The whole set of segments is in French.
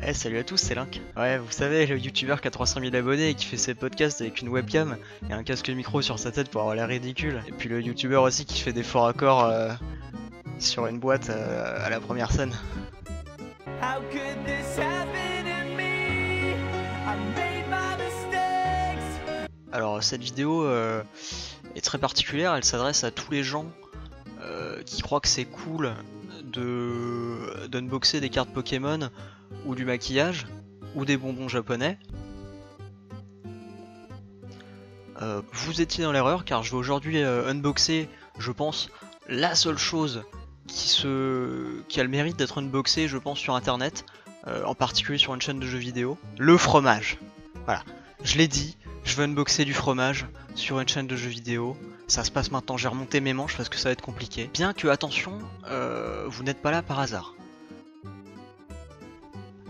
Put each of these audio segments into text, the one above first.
Eh salut à tous, c'est Link. Ouais, vous savez, le youtubeur qui a 300 000 abonnés et qui fait ses podcasts avec une webcam et un casque micro sur sa tête pour avoir l'air ridicule. Et puis le youtubeur aussi qui fait des faux raccords sur une boîte à la première scène. How could this happen to me? I made my mistakes. Alors cette vidéo est très particulière, elle s'adresse à tous les gens qui croient que c'est cool d'unboxer des cartes Pokémon ou du maquillage ou des bonbons japonais. Vous étiez dans l'erreur car je vais aujourd'hui unboxer, je pense, la seule chose qui a le mérite d'être unboxée, je pense, sur internet, en particulier sur une chaîne de jeux vidéo, le fromage. Voilà, je l'ai dit, je vais unboxer du fromage sur une chaîne de jeux vidéo. Ça se passe maintenant, j'ai remonté mes manches parce que ça va être compliqué. Bien que, attention, vous n'êtes pas là par hasard.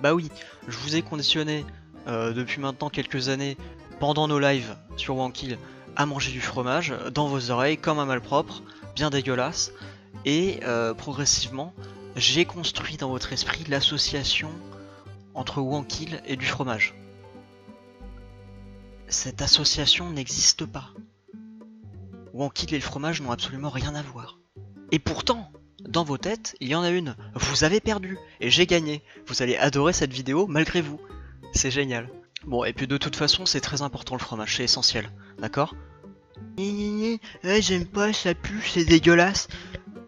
Bah oui, je vous ai conditionné depuis maintenant quelques années, pendant nos lives sur Wankill, à manger du fromage dans vos oreilles comme un malpropre, bien dégueulasse. Et progressivement, j'ai construit dans votre esprit l'association entre Wankill et du fromage. Cette association n'existe pas. Wankill et le fromage n'ont absolument rien à voir. Et pourtant, dans vos têtes, il y en a une. Vous avez perdu et j'ai gagné. Vous allez adorer cette vidéo malgré vous. C'est génial. Bon, et puis de toute façon, c'est très important le fromage, c'est essentiel. D'accord ? J'aime pas, ça pue, c'est dégueulasse.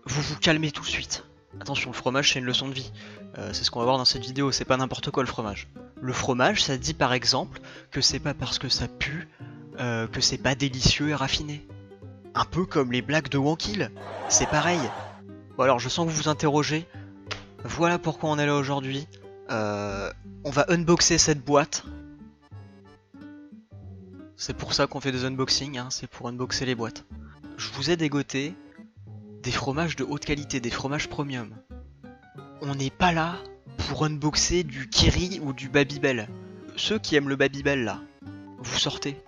Vous vous calmez tout de suite. Attention, le fromage, c'est une leçon de vie. C'est ce qu'on va voir dans cette vidéo, c'est pas n'importe quoi le fromage. Le fromage, ça dit par exemple que c'est pas parce que ça pue que c'est pas délicieux et raffiné. Un peu comme les blagues de Wankill, c'est pareil. Bon alors, je sens que vous vous interrogez. Voilà pourquoi on est là aujourd'hui. On va unboxer cette boîte. C'est pour ça qu'on fait des unboxings, hein, c'est pour unboxer les boîtes. Je vous ai dégoté des fromages de haute qualité, des fromages premium. On n'est pas là pour unboxer du Kiri ou du Babybel. Ceux qui aiment le Babybel là, vous sortez.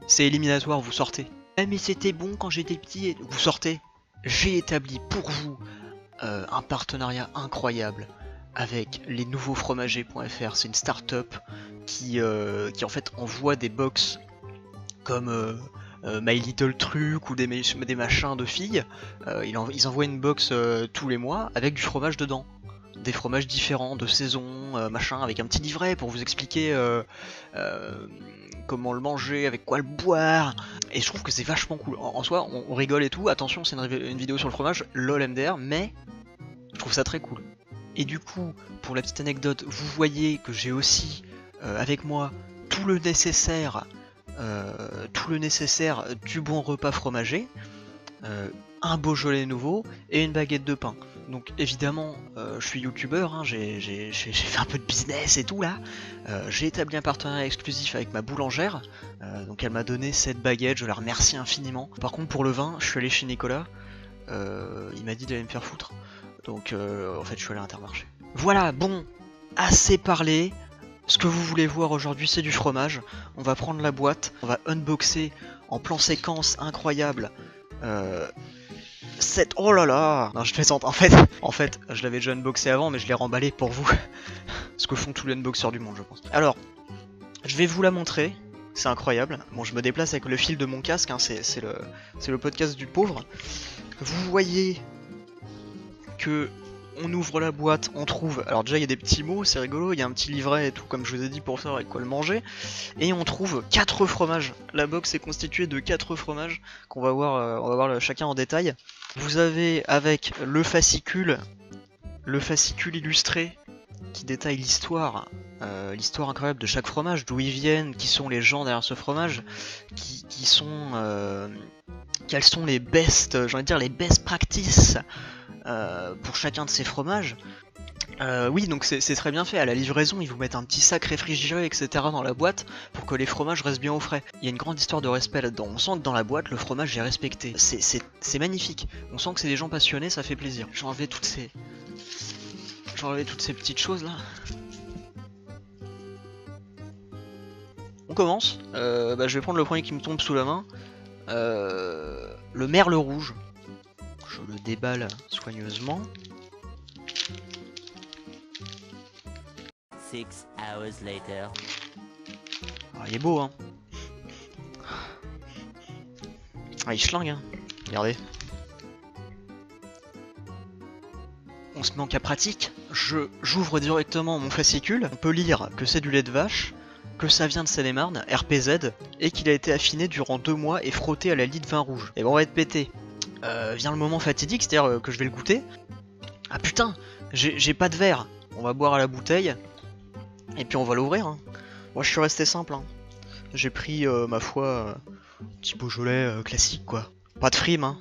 C'est éliminatoire, vous sortez. Ah mais c'était bon quand j'étais petit, vous sortez. J'ai établi pour vous un partenariat incroyable avec les nouveaux fromagers.fr. C'est une start-up qui en fait envoie des box comme My Little Truc ou des machins de filles. Ils envoient une box tous les mois avec du fromage dedans. Des fromages différents, de saison, machin, avec un petit livret pour vous expliquer comment le manger, avec quoi le boire. Et je trouve que c'est vachement cool. En soi, on rigole et tout. Attention, c'est une vidéo sur le fromage, lol MDR, mais je trouve ça très cool. Et du coup, pour la petite anecdote, vous voyez que j'ai aussi avec moi tout le nécessaire du bon repas fromager, un Beaujolais nouveau et une baguette de pain. Donc évidemment, je suis youtubeur, hein, j'ai fait un peu de business et tout là. J'ai établi un partenariat exclusif avec ma boulangère, donc elle m'a donné cette baguette, je la remercie infiniment. Par contre pour le vin, je suis allé chez Nicolas, il m'a dit d'aller me faire foutre. Donc en fait je suis allé à Intermarché. Voilà, bon, assez parlé. Ce que vous voulez voir aujourd'hui, c'est du fromage. On va prendre la boîte, on va unboxer en plan séquence incroyable. Oh là là. Non, je plaisante. En fait, je l'avais déjà unboxé avant, mais je l'ai remballé pour vous. Ce que font tous les unboxers du monde, je pense. Alors, je vais vous la montrer. C'est incroyable. Bon, je me déplace avec le fil de mon casque, hein, c'est le podcast du pauvre. Vous voyez que on ouvre la boîte, on trouve, alors déjà il y a des petits mots, c'est rigolo, il y a un petit livret et tout comme je vous ai dit pour savoir avec quoi le manger, et on trouve 4 fromages. La box est constituée de 4 fromages qu'on va voir, on va voir chacun en détail. Vous avez avec le fascicule illustré qui détaille l'histoire incroyable de chaque fromage, d'où ils viennent, qui sont les gens derrière ce fromage, quelles sont les best, j'ai envie de dire les best practices pour chacun de ces fromages. Oui, donc c'est très bien fait. À la livraison, ils vous mettent un petit sac réfrigéré, etc. dans la boîte pour que les fromages restent bien au frais. Il y a une grande histoire de respect là-dedans. On sent que dans la boîte, le fromage est respecté. C'est magnifique. On sent que c'est des gens passionnés, ça fait plaisir. J'ai enlevé toutes ces petites choses là. On commence. Je vais prendre le premier qui me tombe sous la main. Le merle rouge. Je le déballe soigneusement. 6 hours later. Ah, il est beau, hein. Ah, il schlingue, hein. Regardez. On se met en cas pratique. J'ouvre directement mon fascicule. On peut lire que c'est du lait de vache, que ça vient de Seine-et-Marne, RPZ, et qu'il a été affiné durant 2 mois et frotté à la lie de vin rouge. Et bon, on va être pété. Vient le moment fatidique, c'est-à-dire que je vais le goûter. Ah putain, j'ai pas de verre. On va boire à la bouteille, et puis on va l'ouvrir. Hein. Moi je suis resté simple. Hein. J'ai pris, ma foi, un petit Beaujolais classique quoi. Pas de frime, hein.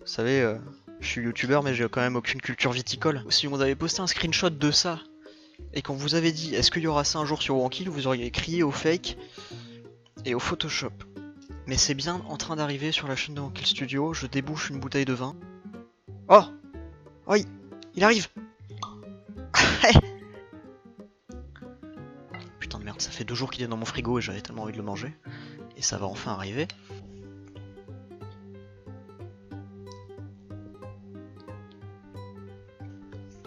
Vous savez, je suis youtubeur mais j'ai quand même aucune culture viticole. Si on avait posté un screenshot de ça, et qu'on vous avait dit est-ce qu'il y aura ça un jour sur Wankill, vous auriez crié au fake et au Photoshop. Mais c'est bien en train d'arriver sur la chaîne de Wankill Studio, je débouche une bouteille de vin. Oh! Oh, il arrive! Putain de merde, ça fait 2 jours qu'il est dans mon frigo et j'avais tellement envie de le manger. Et ça va enfin arriver.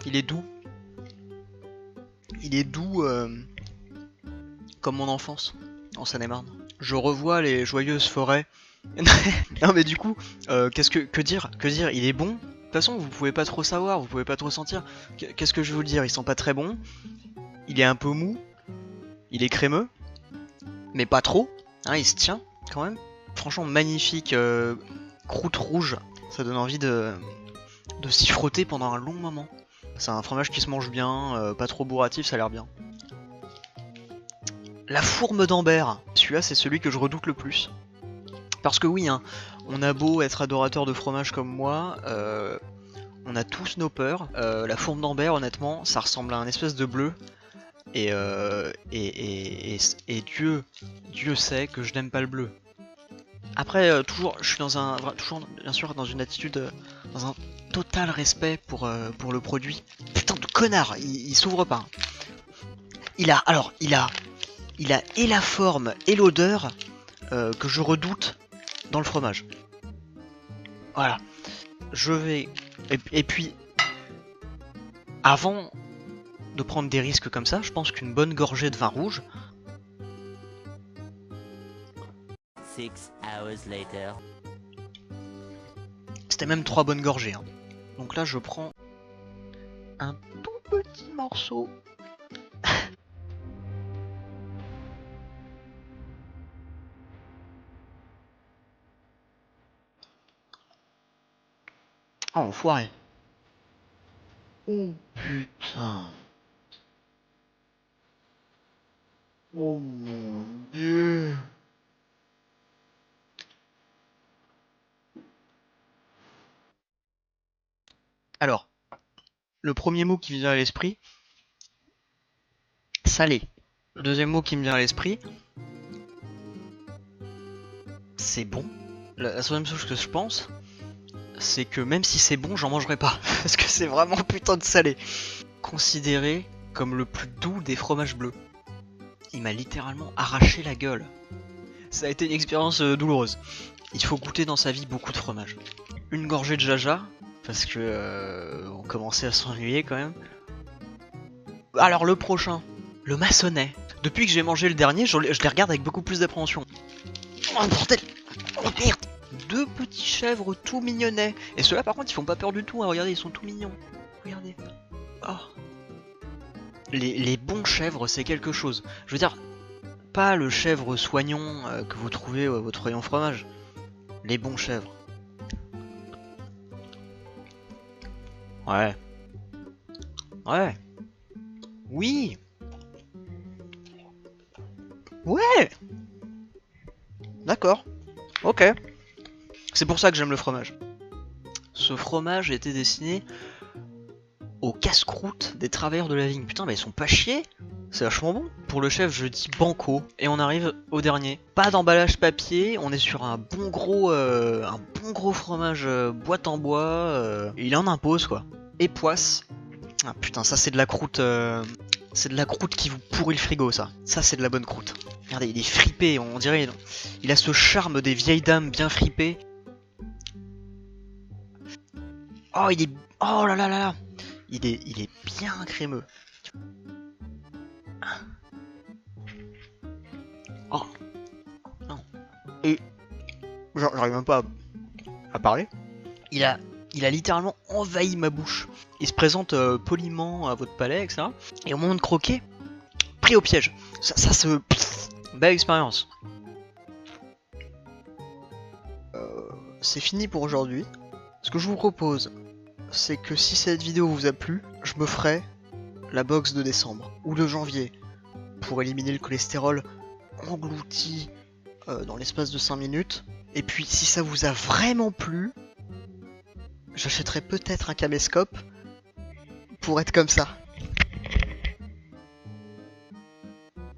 Il est doux. Il est doux comme mon enfance en Seine-et-Marne. Je revois les joyeuses forêts. Non mais du coup, que dire? Que dire? Il est bon. De toute façon, vous pouvez pas trop savoir, vous pouvez pas trop sentir. Qu'est-ce que je vais vous dire? Il sent pas très bon. Il est un peu mou. Il est crémeux. Mais pas trop. Hein, il se tient quand même. Franchement, magnifique. Croûte rouge. Ça donne envie de s'y frotter pendant un long moment. C'est un fromage qui se mange bien, pas trop bourratif, ça a l'air bien. La fourme d'Ambert. Celui-là, c'est celui que je redoute le plus. Parce que oui, hein, on a beau être adorateur de fromage comme moi, on a tous nos peurs. La fourme d'Ambert, honnêtement, ça ressemble à un espèce de bleu. Et Dieu sait que je n'aime pas le bleu. Après, toujours, je suis toujours bien sûr dans une attitude, dans un total respect pour le produit. Putain de connard, il s'ouvre pas. Il a et la forme et l'odeur que je redoute dans le fromage. Voilà. Je vais... Et puis, avant de prendre des risques comme ça, je pense qu'une bonne gorgée de vin rouge... 6 hours later. C'était même 3 bonnes gorgées. Hein. Donc là, je prends un tout petit morceau. Oh, enfoiré. Oh putain. Oh mon dieu. Alors, le premier mot qui me vient à l'esprit, salé. Le deuxième mot qui me vient à l'esprit, c'est bon. La seule chose que je pense, c'est que même si c'est bon, j'en mangerai pas. Parce que c'est vraiment putain de salé. Considéré comme le plus doux des fromages bleus. Il m'a littéralement arraché la gueule. Ça a été une expérience douloureuse. Il faut goûter dans sa vie beaucoup de fromage. Une gorgée de jaja, parce que on commençait à s'ennuyer quand même. Alors le prochain, le maçonnet. Depuis que j'ai mangé le dernier, je les regarde avec beaucoup plus d'appréhension. Oh bordel! Oh merde! 2 petits chèvres tout mignonnets. Et ceux-là par contre ils font pas peur du tout, hein. Regardez, ils sont tout mignons. Regardez. Oh. Les bons chèvres c'est quelque chose. Je veux dire, pas le chèvre soignon que vous trouvez à votre rayon fromage. Les bons chèvres. Ouais. Ouais. Oui. Ouais. D'accord. Ok. C'est pour ça que j'aime le fromage. Ce fromage a été destiné aux casse-croûtes des travailleurs de la vigne. Putain, mais ils sont pas chiés. C'est vachement bon. Pour le chef, je dis banco. Et on arrive au dernier. Pas d'emballage papier. On est sur un bon gros fromage boîte en bois. Il en impose quoi. Et poisse. Ah putain, ça c'est de la croûte. C'est de la croûte qui vous pourrit le frigo, ça. Ça c'est de la bonne croûte. Regardez, il est fripé. On dirait, il a ce charme des vieilles dames bien fripées. Oh, il est. Oh là là là là. Il est bien crémeux. J'arrive même pas à parler. Il a littéralement envahi ma bouche. Il se présente poliment à votre palais, etc. Et au moment de croquer, pris au piège. Ça se... Belle expérience. C'est fini pour aujourd'hui. Ce que je vous propose, c'est que si cette vidéo vous a plu, je me ferai la box de décembre ou de janvier pour éliminer le cholestérol englouti dans l'espace de 5 minutes. Et puis si ça vous a vraiment plu, j'achèterai peut-être un caméscope pour être comme ça.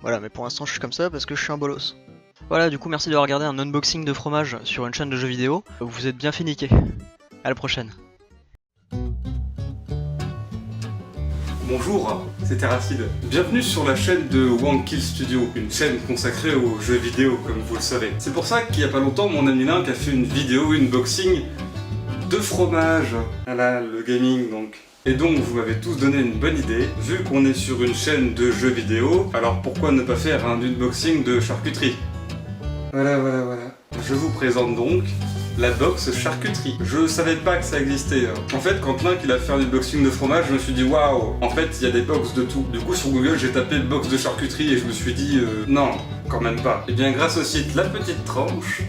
Voilà, mais pour l'instant je suis comme ça parce que je suis un bolos. Voilà, du coup merci d'avoir regardé un unboxing de fromage sur une chaîne de jeux vidéo. Vous êtes bien fait niquer. À la prochaine. Bonjour, c'est Terracide. Bienvenue sur la chaîne de One Kill Studio, une chaîne consacrée aux jeux vidéo, comme vous le savez. C'est pour ça qu'il y a pas longtemps, mon ami Link a fait une vidéo, une unboxing de fromage. Voilà, le gaming donc. Et donc, vous m'avez tous donné une bonne idée. Vu qu'on est sur une chaîne de jeux vidéo, alors pourquoi ne pas faire un unboxing de charcuterie? Voilà. Je vous présente donc la box charcuterie. Je savais pas que ça existait. En fait, quand Link il a fait un unboxing de fromage, je me suis dit waouh, en fait il y a des box de tout. Du coup sur Google j'ai tapé box de charcuterie et je me suis dit non, quand même pas. Et bien grâce au site La Petite Tranche,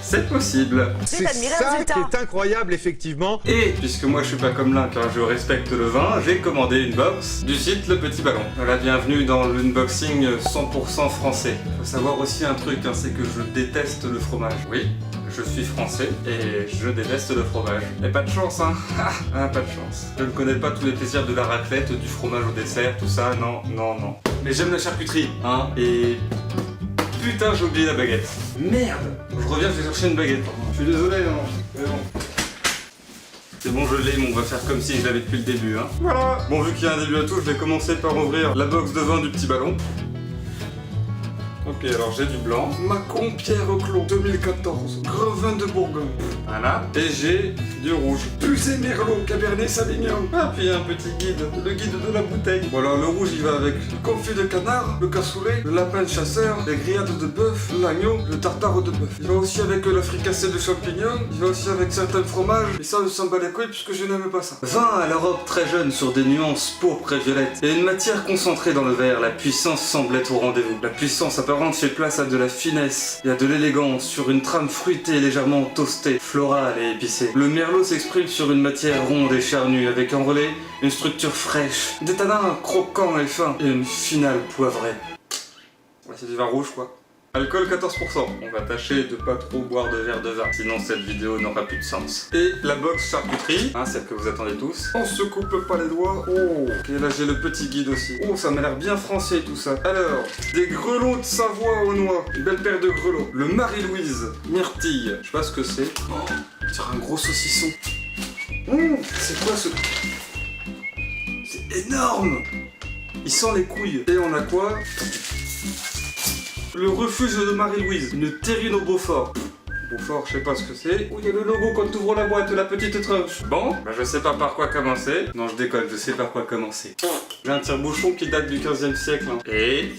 c'est possible. C'est ça qui est incroyable effectivement. Et puisque moi je suis pas comme Link, je respecte le vin, j'ai commandé une box du site Le Petit Ballon. Voilà, bienvenue dans l'unboxing 100% français. Faut savoir aussi un truc, c'est que je déteste le fromage. Oui, je suis français et je déteste le fromage. Et pas de chance, pas de chance. Je ne connais pas tous les plaisirs de la raclette, du fromage au dessert, tout ça, non. Mais j'aime la charcuterie, et... Putain, j'ai oublié la baguette. Merde. Je reviens, je vais chercher une baguette. Je suis désolé, mais bon. C'est bon, je l'ai, mais on va faire comme si je l'avais depuis le début, Voilà. Bon, vu qu'il y a un début à tout, je vais commencer par ouvrir la box de vin du Petit Ballon. Ok, alors j'ai du blanc. Macon Pierre Clos 2014. Gros vin de Bourgogne. Voilà. Et j'ai du rouge. Pusé Merlot Cabernet Sauvignon. Ah, puis un petit guide. Le guide de la bouteille. Voilà, le rouge il va avec le confit de canard, le cassoulet, le lapin de chasseur, les grillades de bœuf, l'agneau, le tartare de bœuf. Il va aussi avec la fricassée de champignons. Il va aussi avec certains fromages. Et ça, je s'en bat les couilles puisque je n'aime pas ça. Vin à la robe très jeune sur des nuances pourpres et violettes. Et une matière concentrée dans le verre. La puissance semble être au rendez-vous. La puissance apparente fait place à de la finesse et à de l'élégance sur une trame fruitée légèrement toastée, florale et épicée. Le merlot s'exprime sur une matière ronde et charnue avec en relais une structure fraîche, des tanins croquants et fins et une finale poivrée. Ouais, c'est du vin rouge quoi. Alcool 14%. On va tâcher de pas trop boire de verre de vin, sinon cette vidéo n'aura plus de sens. Et la box charcuterie, celle que vous attendez tous. On se coupe pas les doigts. Oh, ok, là j'ai le petit guide aussi. Oh, ça m'a l'air bien français tout ça. Alors, des grelots de Savoie aux noix. Une belle paire de grelots. Le Marie-Louise myrtille. Je sais pas ce que c'est. Oh, c'est un gros saucisson. C'est quoi ce... C'est énorme. Il sent les couilles. Et on a quoi? Le refuge de Marie-Louise, une terrine au Beaufort. Beaufort, je sais pas ce que c'est. Oh, il y a le logo quand tu ouvres la boîte, la petite tranche. Bon, je sais pas par quoi commencer. Non, je déconne, je sais par quoi commencer. J'ai un tire-bouchon qui date du 15e siècle. Et...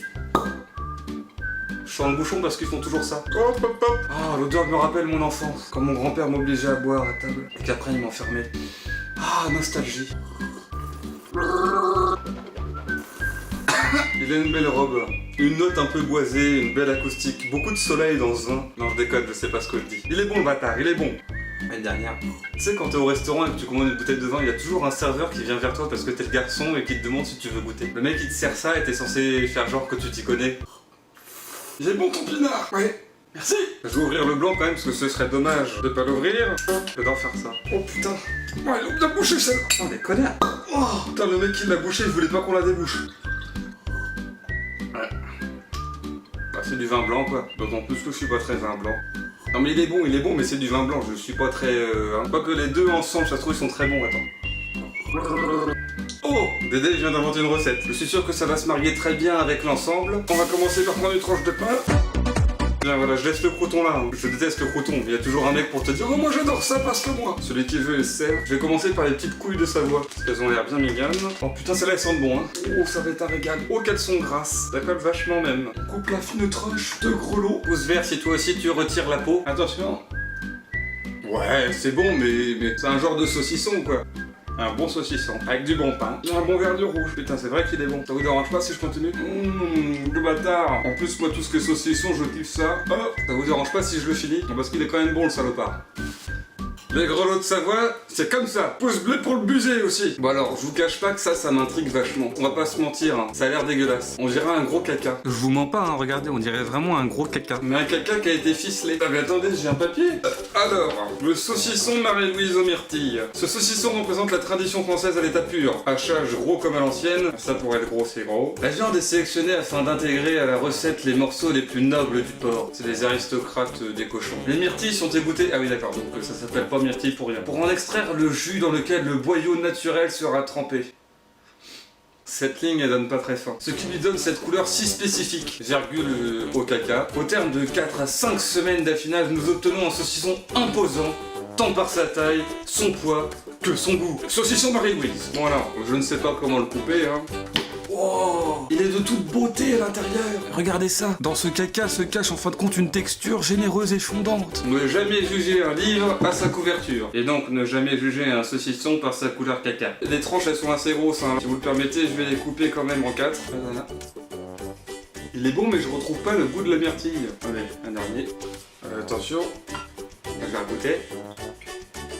je sens le bouchon parce qu'ils font toujours ça. Hop, hop, hop. Ah, l'odeur me rappelle mon enfance. Quand mon grand-père m'obligeait à boire à table. Et qu'après il m'enfermait. Ah, nostalgie. Il a une belle robe, une note un peu boisée, une belle acoustique, beaucoup de soleil dans ce vin. Non, je déconne, je sais pas ce que je dis. Il est bon le bâtard, il est bon. Et dernière. Tu sais, quand t'es au restaurant et que tu commandes une bouteille de vin, il y a toujours un serveur qui vient vers toi parce que t'es le garçon et qui te demande si tu veux goûter. Le mec il te sert ça et t'es censé faire genre que tu t'y connais. Il est bon ton pinard. Ouais. Merci. Je vais ouvrir le blanc quand même parce que ce serait dommage de pas l'ouvrir. J'adore faire ça. Oh putain. Oh, il a bouché celle-là. Oh les connards. Oh putain, le mec qui l'a bouché, il voulait pas qu'on la débouche. Ouais. Bah, c'est du vin blanc quoi. D'autant plus que je suis pas très vin blanc. Non mais il est bon, mais c'est du vin blanc. Je suis pas très... Pas que les deux ensemble, ça se trouve ils sont très bons, attends. Oh, Dédé vient d'inventer une recette. Je suis sûr que ça va se marier très bien avec l'ensemble. On va commencer par prendre une tranche de pain. Bien voilà, je laisse le crouton là. Je déteste le crouton. Il y a toujours un mec pour te dire « Oh moi j'adore ça parce que moi !» Celui qui veut, il sert. Je vais commencer par les petites couilles de Savoie. Parce qu'elles ont l'air bien mignonnes. Oh putain, celles-là elles sentent bon Oh, ça va être un régal. Oh, qu'elles sont grasses. Ça colle vachement même. On coupe la fine tranche de grelots. Pouce vert si toi aussi tu retires la peau. Attention. Ouais, c'est bon, mais c'est un genre de saucisson, quoi. Un bon saucisson, avec du bon pain, et un bon verre de rouge. Putain, c'est vrai qu'il est bon. Ça vous dérange pas si je continue? Le bâtard. En plus, moi, tout ce que saucisson, je kiffe ça. Oh, ça vous dérange pas si je le finis? Parce qu'il est quand même bon, le salopard. Les grelots de Savoie, c'est comme ça. Pouce bleu pour le busé aussi. Bon alors, je vous cache pas que ça m'intrigue vachement. On va pas se mentir, hein. Ça a l'air dégueulasse. On dirait un gros caca. Je vous mens pas, hein, regardez, on dirait vraiment un gros caca. Mais un caca qui a été ficelé. Ah mais attendez, j'ai un papier. Alors, le saucisson Marie-Louise aux myrtilles. Ce saucisson représente la tradition française à l'état pur. Hachage gros comme à l'ancienne. Ça pour être gros, c'est gros. La viande est sélectionnée afin d'intégrer à la recette les morceaux les plus nobles du porc. C'est des aristocrates des cochons. Les myrtilles sont égouttées. Ah oui d'accord, donc ça s'appelle pas myrtille pour rien. Pour en extraire le jus dans lequel le boyau naturel sera trempé. Cette ligne elle donne pas très faim. Ce qui lui donne cette couleur si spécifique. Virgule au caca. Au terme de 4 à 5 semaines d'affinage, nous obtenons un saucisson imposant, tant par sa taille, son poids, que son goût. Saucisson Marie-Louise. Bon alors, je ne sais pas comment le couper, hein. Oh, il est de toute beauté à l'intérieur. Regardez ça. Dans ce caca se cache en fin de compte une texture généreuse et fondante. Ne jamais juger un livre à sa couverture. Et donc ne jamais juger un saucisson par sa couleur caca. Les tranches elles sont assez grosses, hein. Si vous le permettez, je vais les couper quand même en 4. Voilà. Il est bon mais je retrouve pas le goût de la myrtille. Allez, un dernier. Attention. Je vais le goûter.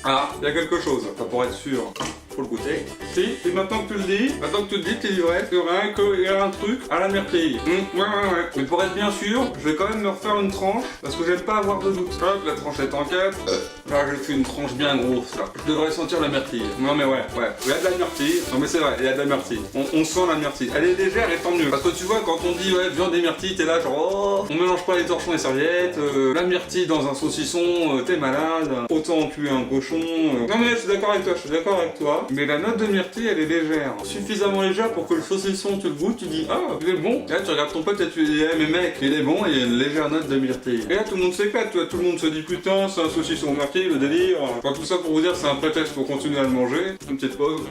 Ah, il y a quelque chose. Enfin, pour être sûr. Faut le goûter. Si, et maintenant que tu le dis, t'es livré, il y a un truc à la myrtille. Ouais. Mais pour être bien sûr, je vais quand même me refaire une tranche, parce que j'aime pas avoir de doute. Hop, la tranche est en 4. Là, j'ai fait une tranche bien grosse, là. Je devrais sentir la myrtille. Non mais ouais. Il y a de la myrtille. Non mais c'est vrai, il y a de la myrtille. On sent la myrtille. Elle est légère et tant mieux. Parce que tu vois, quand on dit, ouais, viande et myrtille, t'es là genre, oh, on mélange pas les torchons et les serviettes. La myrtille dans un saucisson, t'es malade. Autant tuer un cochon. Non mais je suis d'accord avec toi. Mais la note de myrtille, elle est légère. Suffisamment légère pour que le saucisson, tu le goûtes, tu dis, ah, il est bon. Et là, tu regardes ton pote et tu dis, mais mec, il est bon, et il y a une légère note de myrtille. Et là, tout le monde s'éclate, tout le monde se dit, putain, c'est un saucisson myrtille, le délire. Enfin, tout ça pour vous dire, c'est un prétexte pour continuer à le manger. Une petite pause.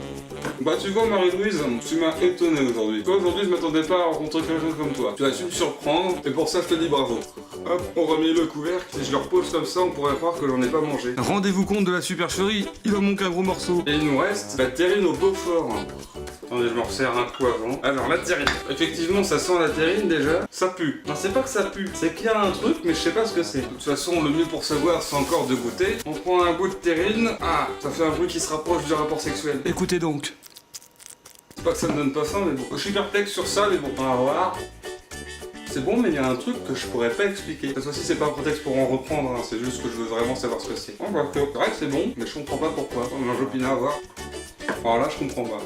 Bah, tu vois, Marie-Louise, tu m'as étonné aujourd'hui. Toi, aujourd'hui, je m'attendais pas à rencontrer quelqu'un comme toi. Tu as su me surprendre, et pour ça, je te dis bravo. Hop, on remet le couvercle. Si je le repose comme ça, on pourrait croire que j'en ai pas mangé. Rendez-vous compte de la supercherie, il en manque un gros morceau. Et il nous reste la terrine au Beaufort. Attendez, je me resserre un coup avant. Alors, la terrine. Effectivement, ça sent la terrine déjà. Ça pue. Non, c'est pas que ça pue, c'est qu'il y a un truc, mais je sais pas ce que c'est. De toute façon, le mieux pour savoir, c'est encore de goûter. On prend un bout de terrine. Ah, ça fait un bruit qui se rapproche du rapport sexuel. Écoutez donc. C'est pas que ça me donne pas faim, mais bon. Je suis perplexe sur ça, mais bon, on va voir. C'est bon, mais il y a un truc que je pourrais pas expliquer. Cette fois-ci, c'est pas un prétexte pour en reprendre, hein. C'est juste que je veux vraiment savoir ce que c'est. C'est vrai que c'est bon, mais je comprends pas pourquoi. On mange opina à voir. Alors là, je comprends pas.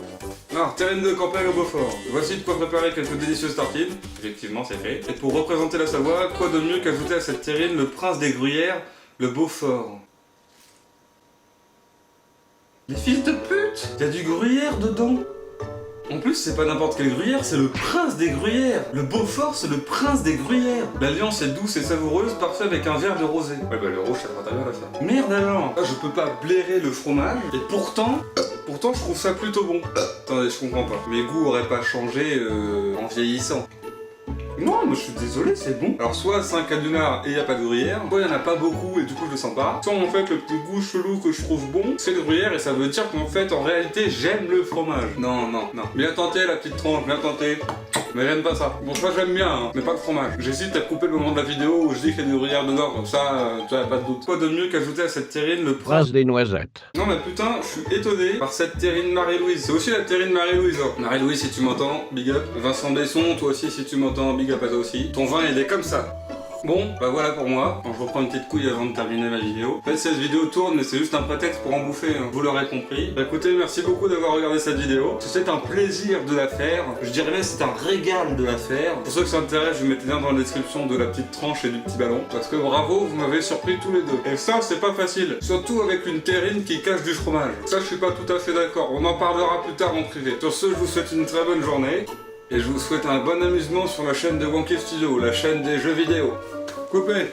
Alors, terrine de campagne au Beaufort. Voici de quoi préparer quelques délicieuses tartines. Effectivement, c'est fait. Et pour représenter la Savoie, quoi de mieux qu'ajouter à cette terrine le prince des gruyères, le Beaufort. Les fils de pute! Il y a du gruyère dedans! En plus, c'est pas n'importe quel gruyère, c'est le prince des gruyères. Le Beaufort, c'est le prince des gruyères. L'alliance est douce et savoureuse, parfait avec un verre de rosé. Ouais bah le rouge, ça fera très bien l'affaire. Merde alors, là, je peux pas blairer le fromage, et pourtant, je trouve ça plutôt bon. Attendez, je comprends pas. Mes goûts auraient pas changé en vieillissant. Non, mais je suis désolé, c'est bon. Alors soit c'est un cadenas et y a pas de gruyère, soit y en a pas beaucoup et du coup je le sens pas. Soit en fait le petit goût chelou que je trouve bon, c'est le gruyère et ça veut dire qu'en fait en réalité j'aime le fromage. Non. Bien tenté la petite tranche, bien tenté. Mais j'aime pas ça. Bon, ça j'aime bien, hein, mais pas de fromage. J'hésite à couper le moment de la vidéo où je dis qu'il y a du gruyère dedans, comme ça, tu as pas de doute. Quoi de mieux qu'ajouter à cette terrine le prince des noisettes. Non mais putain, je suis étonné par cette terrine Marie-Louise. C'est aussi la terrine Marie-Louise. Oh. Marie-Louise, si tu m'entends, big up. Vincent Besson, toi aussi si tu m'entends, big up à toi aussi. Ton vin il est comme ça. Bon, bah voilà pour moi. Bon, je reprends une petite couille avant de terminer ma vidéo. En fait, cette vidéo tourne, mais c'est juste un prétexte pour en bouffer, hein. Vous l'aurez compris. Bah écoutez, merci beaucoup d'avoir regardé cette vidéo. C'est un plaisir de la faire. Je dirais même c'est un régal de la faire. Pour ceux que ça intéresse, je vais mettre les liens dans la description de la petite tranche et du petit ballon. Parce que bravo, vous m'avez surpris tous les deux. Et ça, c'est pas facile. Surtout avec une terrine qui cache du fromage. Ça, je suis pas tout à fait d'accord. On en parlera plus tard en privé. Sur ce, je vous souhaite une très bonne journée. Et je vous souhaite un bon amusement sur la chaîne de Wonky Studio, la chaîne des jeux vidéo. Coupez!